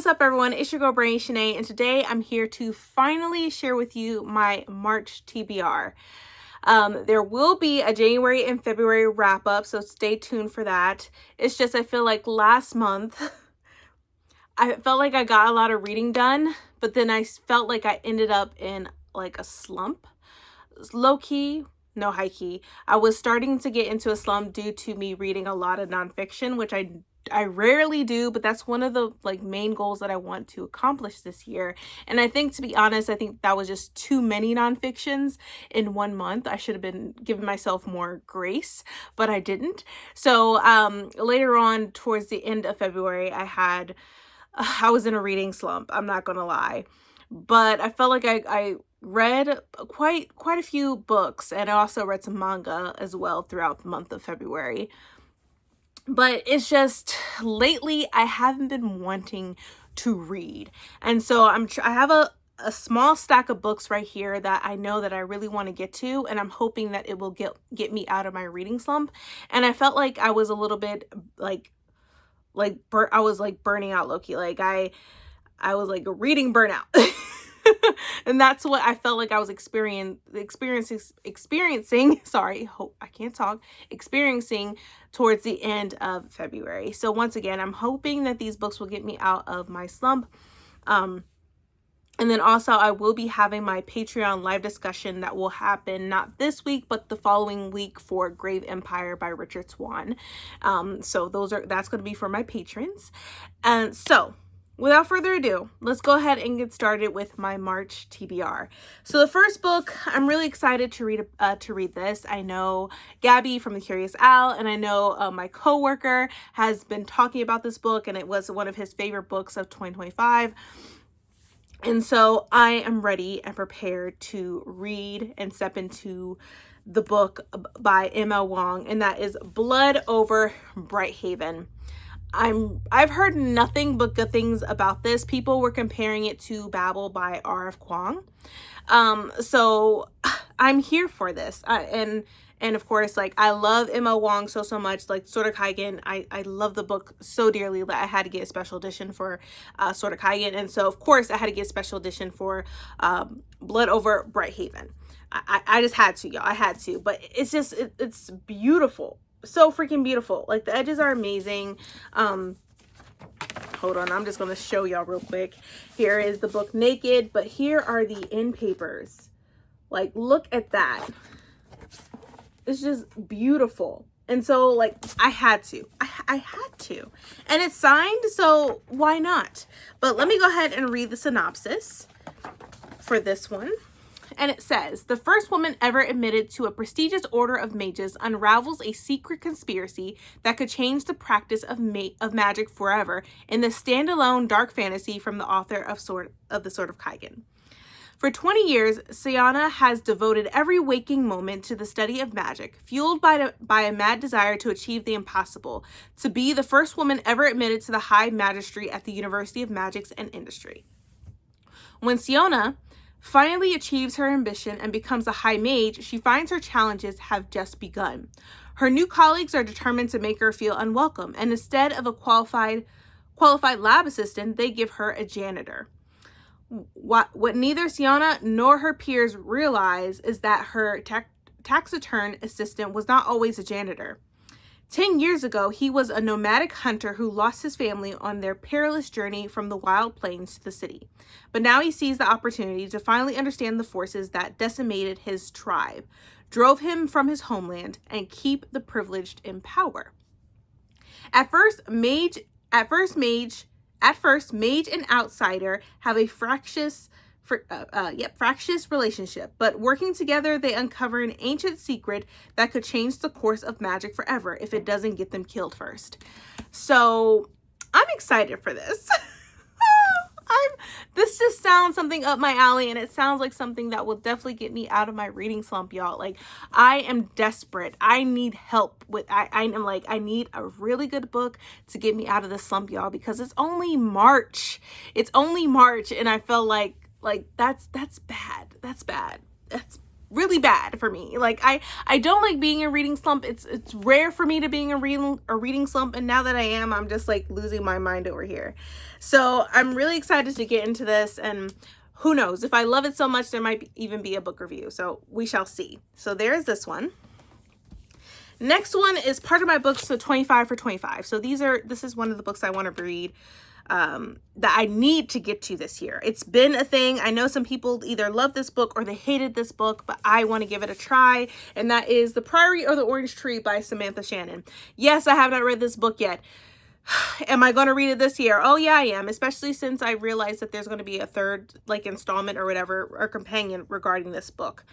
What's up, everyone? It's your girl Brain Shanae, and today I'm here to finally share with you my March TBR. There will be a January and February wrap up, so stay tuned for that. It's just I feel like last month I felt like I got a lot of reading done, but then I felt like I ended up in like a slump. Low key, no high key. I was starting to get into a slump due to me reading a lot of nonfiction, which I rarely do, but that's one of the main goals that I want to accomplish this year. And I think, to be honest, I think that was just too many nonfictions in 1 month. I should have been giving myself more grace, but I didn't. So later on, towards the end of February, I was in a reading slump. I'm not gonna lie, but I felt like I read quite a few books, and I also read some manga as well throughout the month of February. But it's just lately I haven't been wanting to read. And so I have a small stack of books right here that I know that I really want to get to, and I'm hoping that it will get me out of my reading slump. And I felt like I was a little bit I was burning out low-key. I was like a reading burnout. And that's what I felt like I was experiencing towards the end of February. So once again, I'm hoping that these books will get me out of my slump. And then also I will be having my Patreon live discussion that will happen not this week, but the following week for Grave Empire by Richard Swan. So that's going to be for my patrons. And so without further ado, let's go ahead and get started with my March TBR. So the first book, I'm really excited to read this. I know Gabby from The Curious Owl, and I know my coworker has been talking about this book, and it was one of his favorite books of 2025. And so I am ready and prepared to read and step into the book by M.L. Wong, and that is Blood Over Brighthaven. I've heard nothing but good things about this. People were comparing it to Babel by R.F. Kuang. So I'm here for this. And of course, I love M.L. Wong so much. Sword of Kaigen, I love the book so dearly that I had to get a special edition for Sword of Kaigen. And so, of course, I had to get a special edition for Blood Over Brighthaven. I just had to, y'all. I had to. But it's just, it's beautiful. So freaking beautiful. The edges are amazing. Hold on, I'm just gonna show y'all real quick. Here is the book naked, but here are the end papers. Look at that. It's just beautiful. And so I had to. I had to. And it's signed, so why not? But let me go ahead and read the synopsis for this one. And it says, the first woman ever admitted to a prestigious order of mages unravels a secret conspiracy that could change the practice of magic forever in the standalone dark fantasy from the author of the Sword of Kaigen. For 20 years, Siana has devoted every waking moment to the study of magic, fueled by a mad desire to achieve the impossible, to be the first woman ever admitted to the high magistracy at the University of Magics and Industry. When Siona finally achieves her ambition and becomes a high mage, she finds her challenges have just begun. Her new colleagues are determined to make her feel unwelcome, and instead of a qualified lab assistant, they give her a janitor. What neither Siana nor her peers realize is that her taciturn assistant was not always a janitor. 10 years ago, he was a nomadic hunter who lost his family on their perilous journey from the wild plains to the city. But now he sees the opportunity to finally understand the forces that decimated his tribe, drove him from his homeland, and keep the privileged in power. At first, mage and outsider have a fractious relationship, but working together, they uncover an ancient secret that could change the course of magic forever if it doesn't get them killed first. So I'm excited for this. This just sounds something up my alley, and it sounds like something that will definitely get me out of my reading slump, y'all. I am desperate. I need help with, I need a really good book to get me out of the slump, y'all, because it's only March. And I felt like that's bad. That's really bad for me. Like I don't like being in a reading slump. It's rare for me to be in a reading slump, and now that I am, I'm just like losing my mind over here. So I'm really excited to get into this, and who knows, if I love it so much, there might even be a book review. So we shall see. So there's this one. Next one is part of my books, so 25 for 25. So this is one of the books I want to read that I need to get to this year. It's been a thing. I know some people either love this book or they hated this book, but I want to give it a try, and that is The Priory or the Orange Tree by Samantha Shannon. Yes, I have not read this book yet. Am I going to read it this year? Oh yeah, I am, especially since I realized that there's going to be a third like installment or whatever, or companion regarding this book.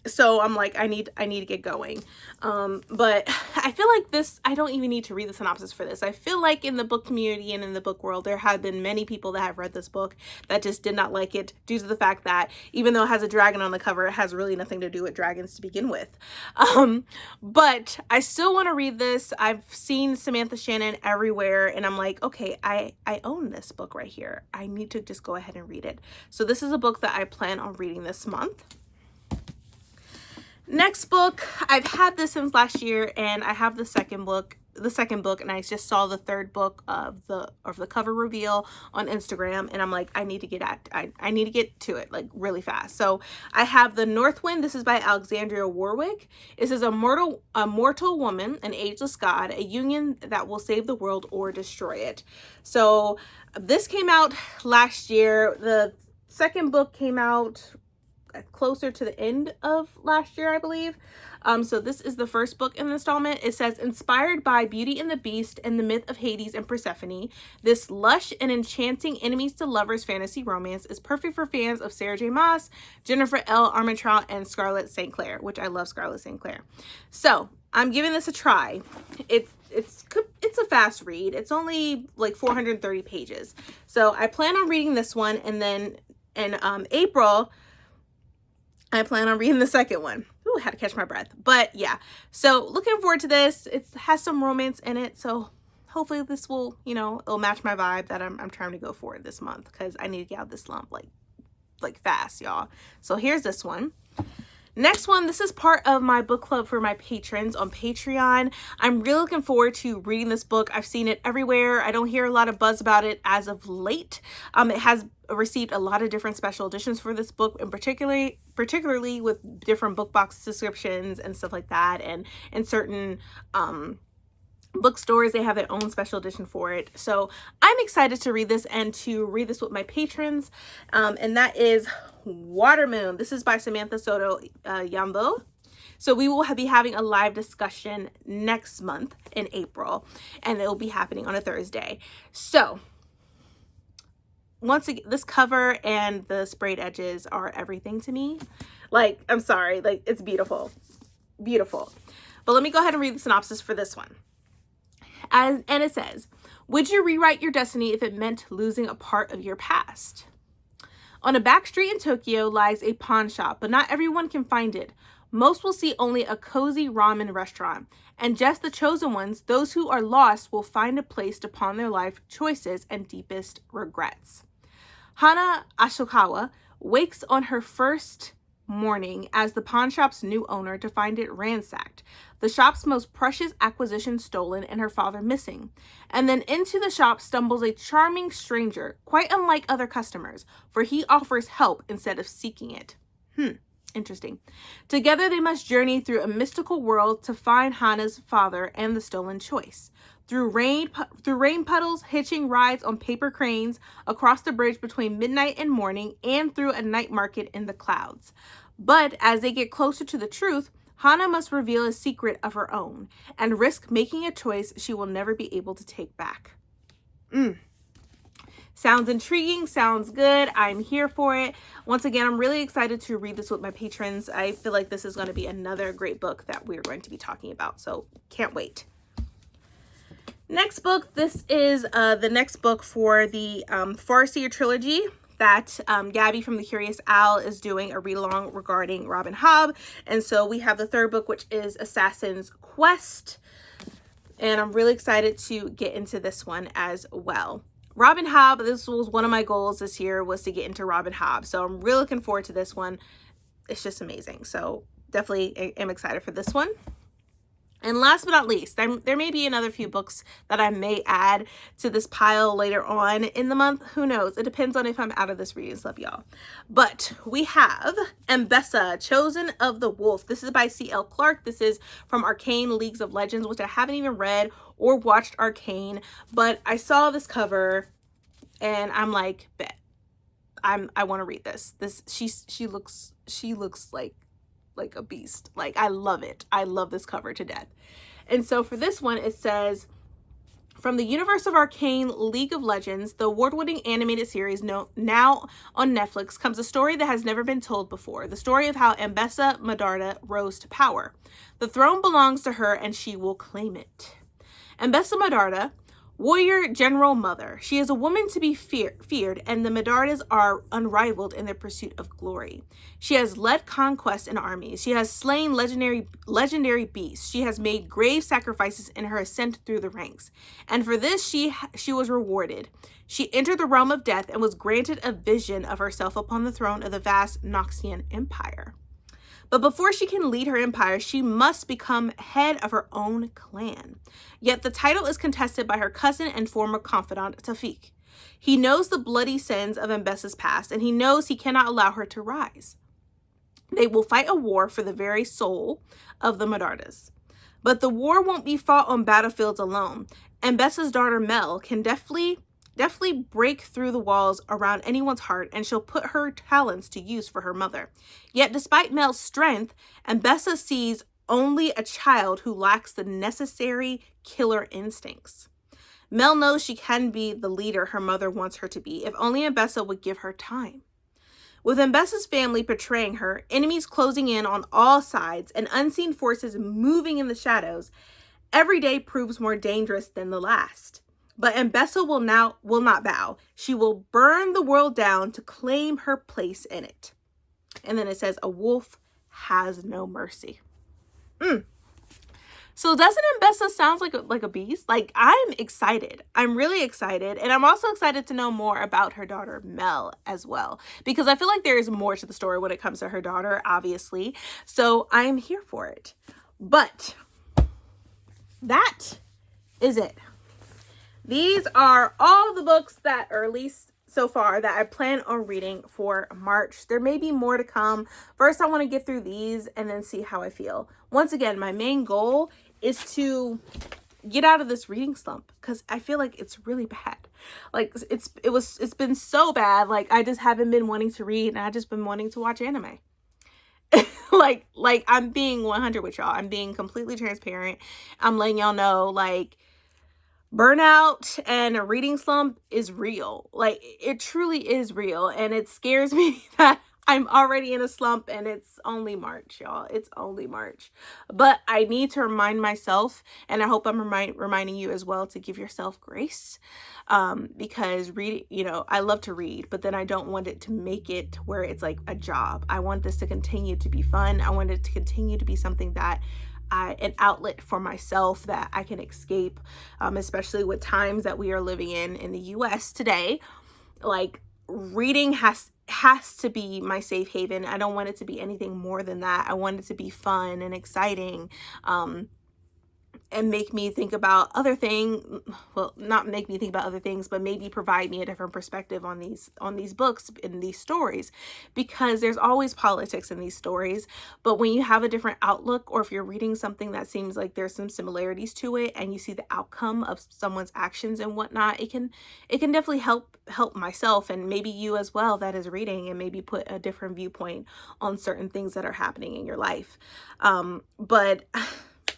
So I'm like, I need to get going. But I feel like this, I don't even need to read the synopsis for this. I feel like in the book community and in the book world, there have been many people that have read this book that just did not like it due to the fact that even though it has a dragon on the cover, it has really nothing to do with dragons to begin with. But I still want to read this. I've seen Samantha Shannon everywhere, and I'm like, okay, I own this book right here. I need to just go ahead and read it. So this is a book that I plan on reading this month. Next book, I've had this since last year, and I have the second book, and I just saw the third book of the cover reveal on Instagram, and I'm like, I need to get to it like really fast. So I have The North Wind. This is by Alexandria Warwick. This is a mortal woman, an ageless god, a union that will save the world or destroy it. So this came out last year. The second book came out closer to the end of last year, I believe. So this is the first book in the installment. It says, inspired by Beauty and the Beast and the myth of Hades and Persephone, this lush and enchanting enemies to lovers fantasy romance is perfect for fans of Sarah J. Maas, Jennifer L. Armentrout, and Scarlett St. Clair, which I love Scarlett St. Clair. So I'm giving this a try. It's a fast read. It's only like 430 pages. So I plan on reading this one, and then in April, I plan on reading the second one. Ooh, had to catch my breath. But yeah, so looking forward to this. It has some romance in it, so hopefully this will, it'll match my vibe that I'm trying to go for this month, because I need to get out of this slump like fast, y'all. So here's this one. Next one, this is part of my book club for my patrons on Patreon. I'm really looking forward to reading this book. I've seen it everywhere. I don't hear a lot of buzz about it as of late. It has received a lot of different special editions for this book, and particularly with different book box subscriptions and stuff like that, and in certain bookstores, they have their own special edition for it. So I'm excited to read this and to read this with my patrons, and that is Watermoon. This is by Samantha Soto Yambo. So we will be having a live discussion next month in April, and it will be happening on a Thursday. So once again, this cover and the sprayed edges are everything to me. Like, I'm sorry, like, it's beautiful, beautiful. But let me go ahead and read the synopsis for this one. And it says, would you rewrite your destiny if it meant losing a part of your past? On a back street in Tokyo lies a pawn shop, but not everyone can find it. Most will see only a cozy ramen restaurant, and just the chosen ones, those who are lost, will find a place to pawn their life choices and deepest regrets. Hana Ashokawa wakes on her first morning as the pawn shop's new owner to find it ransacked, the shop's most precious acquisition stolen, and her father missing. And then into the shop stumbles a charming stranger, quite unlike other customers, for he offers help instead of seeking it. Interesting. Together they must journey through a mystical world to find Hana's father and the stolen choice. Through rain puddles, hitching rides on paper cranes, across the bridge between midnight and morning, and through a night market in the clouds. But as they get closer to the truth, Hana must reveal a secret of her own and risk making a choice she will never be able to take back. Sounds intriguing, sounds good. I'm here for it. Once again, I'm really excited to read this with my patrons. I feel like this is going to be another great book that we're going to be talking about, so can't wait. Next book, this is the next book for the Farseer trilogy that Gabby from The Curious Owl is doing a read-along regarding Robin Hobb. And so we have the third book, which is Assassin's Quest. And I'm really excited to get into this one as well. Robin Hobb, this was one of my goals this year, was to get into Robin Hobb. So I'm really looking forward to this one. it's just amazing. So definitely am excited for this one. And last but not least, there may be another few books that I may add to this pile later on in the month. Who knows? It depends on if I'm out of this reading slump, y'all. But we have Mbessa, Chosen of the Wolf. This is by C.L. Clarke. This is from Arcane Leagues of Legends, which I haven't even read or watched Arcane. But I saw this cover and I'm like, bet. I want to read this. She looks like a beast. Like, I love it. I love this cover to death. And so for this one, it says, from the universe of Arcane League of Legends, the award-winning animated series now on Netflix, comes a story that has never been told before. The story of how Mbessa Medarda rose to power. The throne belongs to her and she will claim it. Mbessa Medarda, warrior general mother. She is a woman to be feared, and the Medardas are unrivaled in their pursuit of glory. She has led conquest in armies. She has slain legendary beasts. She has made grave sacrifices in her ascent through the ranks. And for this, she was rewarded. She entered the realm of death and was granted a vision of herself upon the throne of the vast Noxian Empire. But before she can lead her empire, she must become head of her own clan. Yet the title is contested by her cousin and former confidant, Tafik. He knows the bloody sins of Mbessa's past, and he knows he cannot allow her to rise. They will fight a war for the very soul of the Medardas. But the war won't be fought on battlefields alone. Mbessa's daughter Mel can deftly break through the walls around anyone's heart, and she'll put her talents to use for her mother. Yet despite Mel's strength, Mbessa sees only a child who lacks the necessary killer instincts. Mel knows she can be the leader her mother wants her to be, if only Mbessa would give her time. With Mbessa's family betraying her, enemies closing in on all sides, and unseen forces moving in the shadows, every day proves more dangerous than the last. But Mbessa will not bow. She will burn the world down to claim her place in it. And then it says, a wolf has no mercy. So doesn't Mbessa sound like a beast? Like, I'm excited. I'm really excited. And I'm also excited to know more about her daughter, Mel, as well. Because I feel like there is more to the story when it comes to her daughter, obviously. So I'm here for it. But that is it. These are all the books that are released so far that I plan on reading for March. There may be more to come. First, I want to get through these and then see how I feel. Once again, my main goal is to get out of this reading slump because I feel like it's really bad. Like it's been so bad. Like I just haven't been wanting to read, and I just been wanting to watch anime. like I'm being 100 with y'all. I'm being completely transparent. I'm letting y'all know, like, burnout and a reading slump is real. Like, it truly is real, and it scares me that I'm already in a slump and it's only March, y'all. It's only March. But I need to remind myself, and I hope I'm reminding you as well, to give yourself grace. Because reading, I love to read, but then I don't want it to make it where it's like a job. I want this to continue to be fun. I want it to continue to be something that an outlet for myself that I can escape, especially with times that we are living in the US today. Like, reading has to be my safe haven. I don't want it to be anything more than that. I want it to be fun and exciting, and make me think about other things. Well, not make me think about other things, but maybe provide me a different perspective on these books, in these stories, because there's always politics in these stories. But when you have a different outlook, or if you're reading something that seems like there's some similarities to it, and you see the outcome of someone's actions and whatnot, it can definitely help myself, and maybe you as well that is reading, and maybe put a different viewpoint on certain things that are happening in your life. But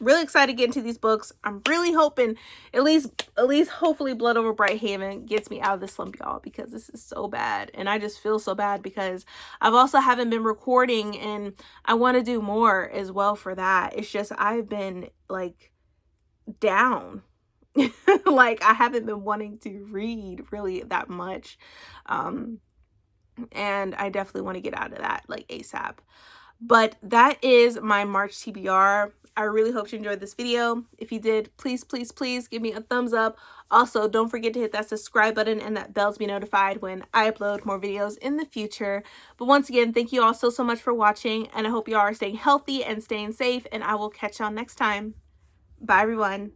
really excited to get into these books. I'm really hoping at least hopefully Blood Over Brighthaven gets me out of this slump, y'all, because this is so bad. And I just feel so bad because I've also haven't been recording, and I want to do more as well for that. It's just I've been like down. Like, I haven't been wanting to read really that much. And I definitely want to get out of that, like, ASAP. But that is my March TBR. I really hope you enjoyed this video. If you did, please, please, please give me a thumbs up. Also, don't forget to hit that subscribe button and that bell to be notified when I upload more videos in the future. But once again, thank you all so much for watching, and I hope you all are staying healthy and staying safe, and I will catch y'all next time. Bye, everyone.